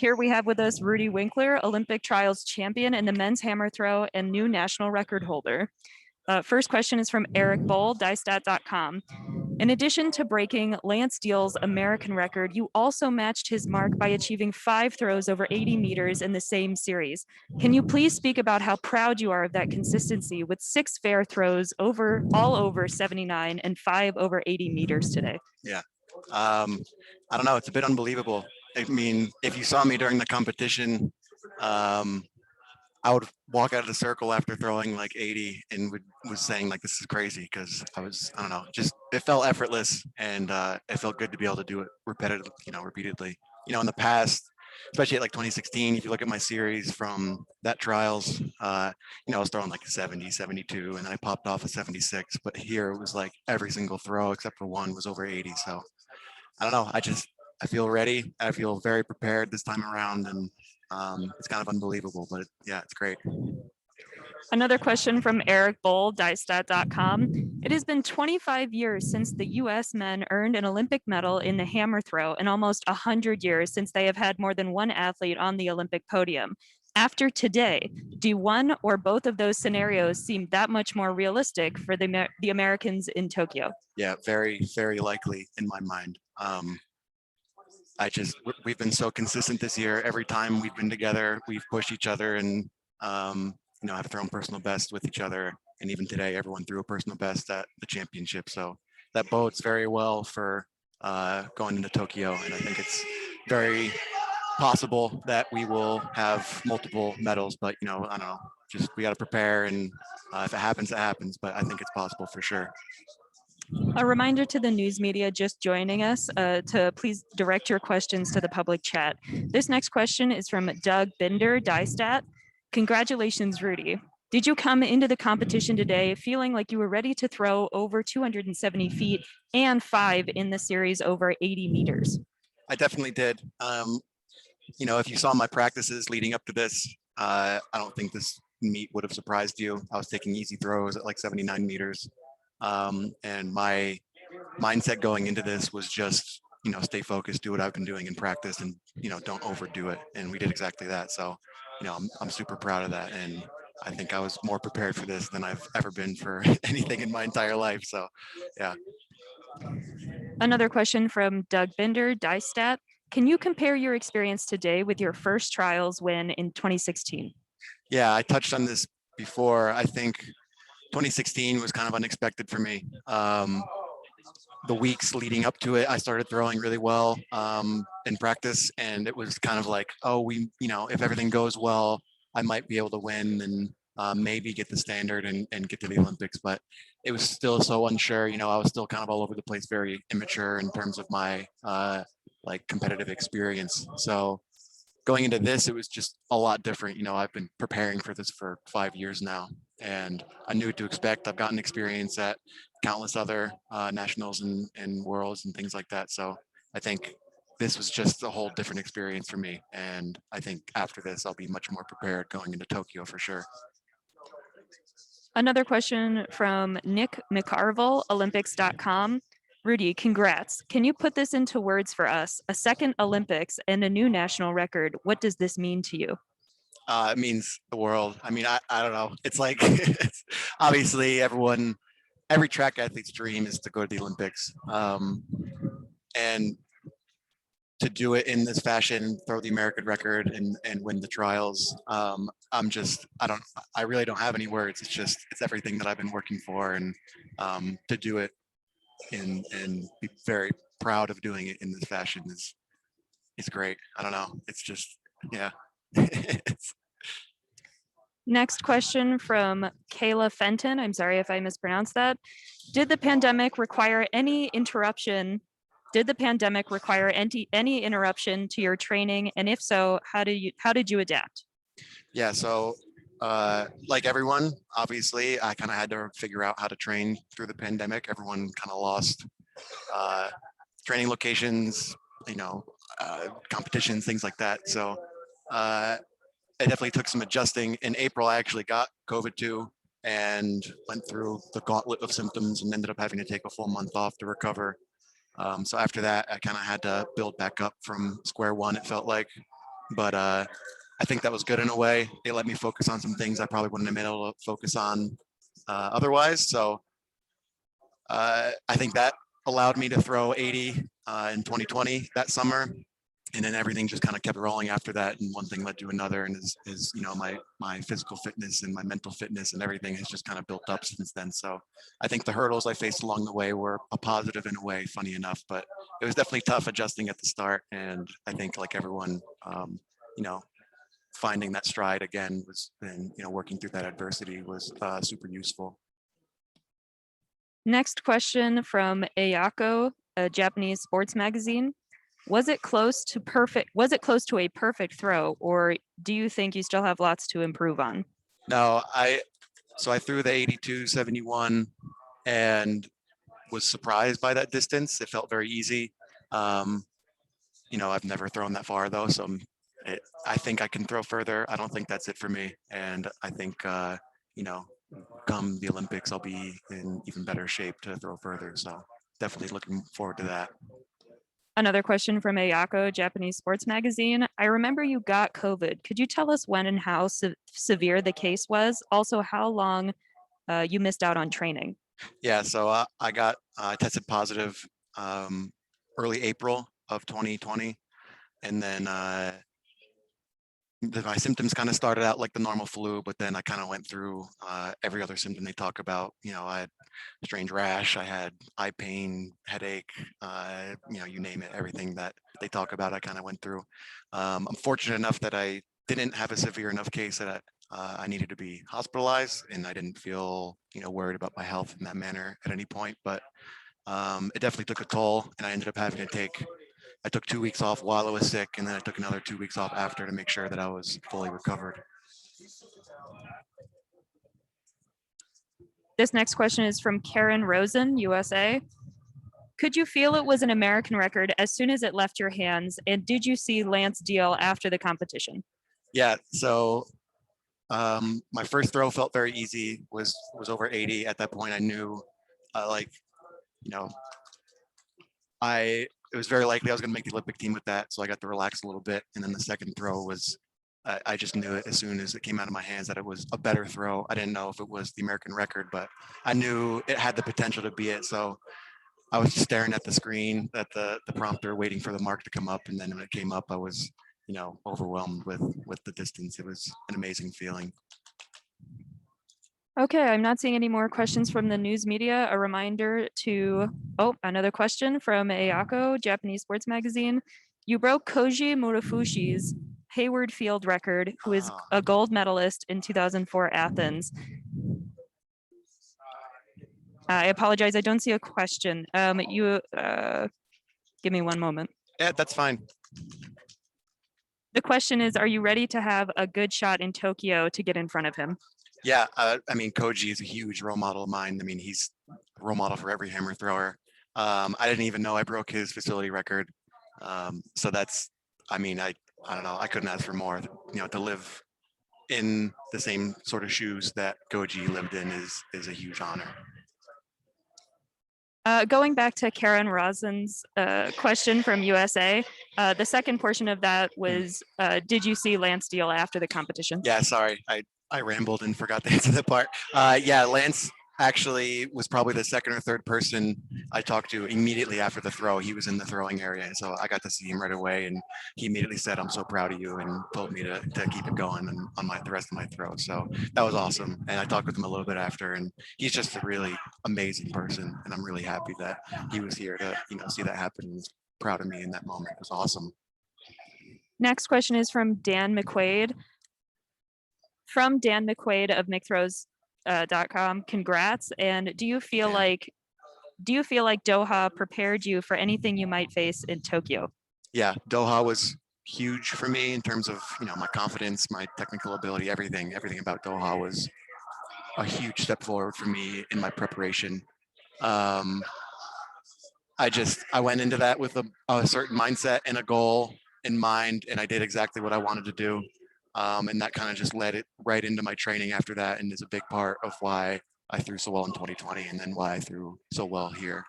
Here we have with us Rudy Winkler, Olympic trials champion in the men's hammer throw and new national record holder. First question is from Eric Boll, diestat.com. In addition to breaking Lance Deal's American record, you also matched his mark by achieving 5 throws over 80 meters in the same series. Can you please speak about how proud you are of that consistency with 6 fair throws all over 79 and 5 over 80 meters today? Yeah. I don't know. It's a bit unbelievable. I mean, if you saw me during the competition, I would walk out of the circle after throwing like 80 and was saying like, this is crazy, because I don't know, just it felt effortless, and it felt good to be able to do it repeatedly. In the past, especially at like 2016, if you look at my series from that trials, I was throwing like a 70, 72, and then I popped off a 76. But here it was like every single throw except for one was over 80. So I don't know. I feel ready. I feel very prepared this time around, and it's kind of unbelievable, but yeah, it's great. Another question from Eric Boll, diestat.com. It has been 25 years since the U.S. men earned an Olympic medal in the hammer throw, and almost 100 years since they have had more than one athlete on the Olympic podium. After today, do one or both of those scenarios seem that much more realistic for the Americans in Tokyo? Yeah, very, very likely in my mind. We've been so consistent this year. Every time we've been together, we've pushed each other, and have thrown personal best with each other. And even today, everyone threw a personal best at the championship. So that bodes very well for going into Tokyo. And I think it's very possible that we will have multiple medals, but I don't know, just we got to prepare, and if it happens, it happens. But I think it's possible for sure. A reminder to the news media just joining us to please direct your questions to the public chat. This next question is from Doug Binder, Diestat. Congratulations, Rudy. Did you come into the competition today feeling like you were ready to throw over 270 feet and 5 in the series over 80 meters? I definitely did. If you saw my practices leading up to this, I don't think this meet would have surprised you. I was taking easy throws at like 79 meters. And my mindset going into this was just, stay focused, do what I've been doing in practice, and, don't overdo it. And we did exactly that. So, I'm super proud of that. And I think I was more prepared for this than I've ever been for anything in my entire life. So, yeah. Another question from Doug Binder, Diestat. Can you compare your experience today with your first trials win in 2016? Yeah, I touched on this before. I think 2016 was kind of unexpected for me. The weeks leading up to it, I started throwing really well in practice, and it was kind of like, if everything goes well, I might be able to win and maybe get the standard and get to the Olympics. But it was still so unsure. I was still kind of all over the place, very immature in terms of my competitive experience. So going into this, it was just a lot different. I've been preparing for this for 5 years now, and I knew what to expect. I've gotten experience at countless other nationals and worlds and things like that. So I think this was just a whole different experience for me. And I think after this, I'll be much more prepared going into Tokyo for sure. Another question from Nick McArville, Olympics.com. Rudy, congrats. Can you put this into words for us? A second Olympics and a new national record. What does this mean to you? It means the world. I mean, I don't know. It's like, it's obviously every track athlete's dream is to go to the Olympics. And to do it in this fashion, throw the American record and win the trials. I really don't have any words. It's everything that I've been working for, and to do it and be very proud of doing it in this fashion is great. I don't know. It's just, yeah. Next question from Kayla Fenton. I'm sorry if I mispronounced that. Did the pandemic require any interruption to your training? And if so, how did you adapt? Yeah, so like everyone, obviously, I kind of had to figure out how to train through the pandemic. Everyone kind of lost training locations, competitions, things like that. So it definitely took some adjusting. In April, I actually got COVID too, and went through the gauntlet of symptoms and ended up having to take a full month off to recover. So after that, I kind of had to build back up from square one. It felt like, but I think that was good in a way. It let me focus on some things I probably wouldn't have been able to focus on otherwise. So I think that allowed me to throw 80 in 2020 that summer. And then everything just kind of kept rolling after that, and one thing led to another. And is you know, my physical fitness and my mental fitness and everything has just kind of built up since then. So I think the hurdles I faced along the way were a positive in a way, funny enough, but it was definitely tough adjusting at the start. And I think, like everyone, you know, finding that stride again was, and you know, working through that adversity was super useful. Next question from Ayako, a Japanese sports magazine. Was it close to perfect? Was it close to a perfect throw, or do you think you still have lots to improve on? No, so I threw the 82.71 and was surprised by that distance. It felt very easy. You know, I've never thrown that far though, so I think I can throw further. I don't think that's it for me, and I think you know, come the Olympics, I'll be in even better shape to throw further. So definitely looking forward to that. Another question from Ayako, Japanese sports magazine. I remember you got COVID. Could you tell us when and how severe the case was? Also, how long you missed out on training? Yeah, so I tested positive early April of 2020, and then my symptoms kind of started out like the normal flu, but then I kind of went through every other symptom they talk about. You know, I had strange rash, I had eye pain, headache, you know, you name it, everything that they talk about, I kind of went through. I'm fortunate enough that I didn't have a severe enough case that I needed to be hospitalized, and I didn't feel, you know, worried about my health in that manner at any point. But it definitely took a toll, and I ended up having to I took 2 weeks off while I was sick, and then I took another 2 weeks off after to make sure that I was fully recovered. This next question is from Karen Rosen, USA. Could you feel it was an American record as soon as it left your hands? And did you see Lance deal after the competition? Yeah, so my first throw felt very easy, was over 80. At that point, I knew like, you know, it was very likely I was going to make the Olympic team with that, so I got to relax a little bit. And then the second throw was, I just knew it as soon as it came out of my hands that it was a better throw. I didn't know if it was the American record, but I knew it had the potential to be it. So I was just staring at the screen, at the prompter, waiting for the mark to come up. And then when it came up, I was, you know, overwhelmed with the distance. It was an amazing feeling. Okay, I'm not seeing any more questions from the news media. A reminder to, oh, another question from Ayako, Japanese sports magazine. You broke Koji Murafushi's Hayward Field record, who is a gold medalist in 2004 Athens. I apologize, I don't see a question. Give me one moment. Yeah, that's fine. The question is, are you ready to have a good shot in Tokyo to get in front of him? Yeah, I mean, Koji is a huge role model of mine. I mean, he's a role model for every hammer thrower. I didn't even know I broke his facility record. So that's, I mean, I don't know, I couldn't ask for more. You know, to live in the same sort of shoes that Koji lived in is a huge honor. Going back to Karen Rosen's question from USA, the second portion of that was, did you see Lance deal after the competition? Yeah, sorry, I rambled and forgot to answer that part. Yeah, Lance actually was probably the second or third person I talked to immediately after the throw. He was in the throwing area, so I got to see him right away, and he immediately said, "I'm so proud of you," and told me to keep it going on the rest of my throw. So that was awesome, and I talked with him a little bit after, and he's just a really amazing person, and I'm really happy that he was here to, you know, see that happen. He was proud of me in that moment. It was awesome. Next question is from Dan McQuaid. From Dan McQuaid of McThrows.com. Congrats. And do you feel like Doha prepared you for anything you might face in Tokyo? Yeah, Doha was huge for me in terms of, you know, my confidence, my technical ability, everything about Doha was a huge step forward for me in my preparation. I went into that with a certain mindset and a goal in mind, and I did exactly what I wanted to do. And that kind of just led it right into my training after that, and is a big part of why I threw so well in 2020, and then why I threw so well here.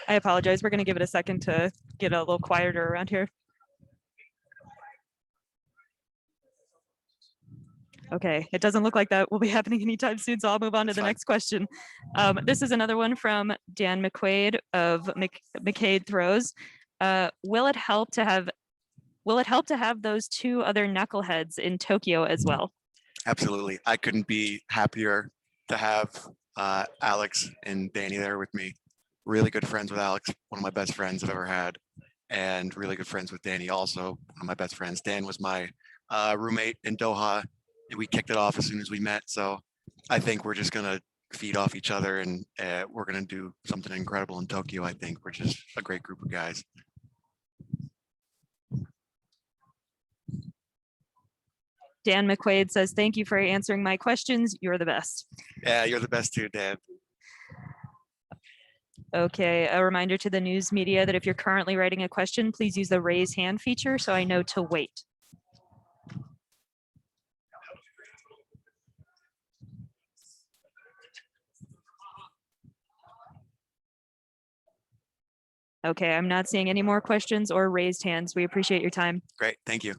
I apologize. We're going to give it a second to get a little quieter around here. Okay, it doesn't look like that will be happening anytime soon, so I'll move on to the next question. This is another one from Dan McQuaid of McCade Throws. Will it help to have those two other knuckleheads in Tokyo as well? Absolutely. I couldn't be happier to have Alex and Danny there with me. Really good friends with Alex, one of my best friends I've ever had, and really good friends with Danny, also one of my best friends. Dan was my roommate in Doha, and we kicked it off as soon as we met. So I think we're just gonna feed off each other, and we're gonna do something incredible in Tokyo. I think we're just a great group of guys. Dan McQuaid says, thank you for answering my questions. You're the best. Yeah, you're the best too, Dan. Okay, a reminder to the news media that if you're currently writing a question, please use the raise hand feature so I know to wait. Okay, I'm not seeing any more questions or raised hands. We appreciate your time. Great, thank you.